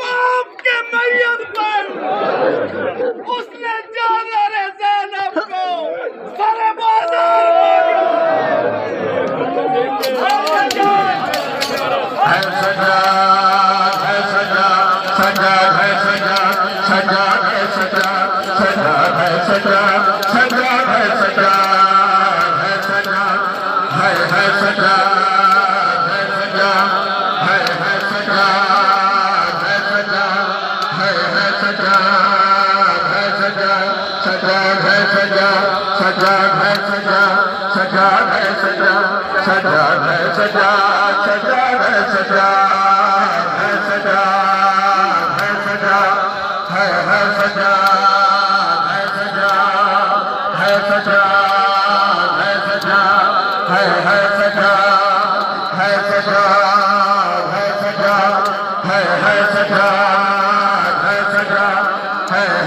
बाप के मैयत पर उसने जाना रे ज़ैनब को सरे बाजार है सजा है सजा सजा है सजा सजा है सजा सजा है सजा सजा है सजा है सजा है सजा है सजा है सजा है सजा है सजा है सजा सजा है सजा सजा है सजा सजा है सजा सजा है सजा सजा है सजा है सजा है सजा है सजा है सजा है सजा है सजा है सजा है सजा है सजा है सजा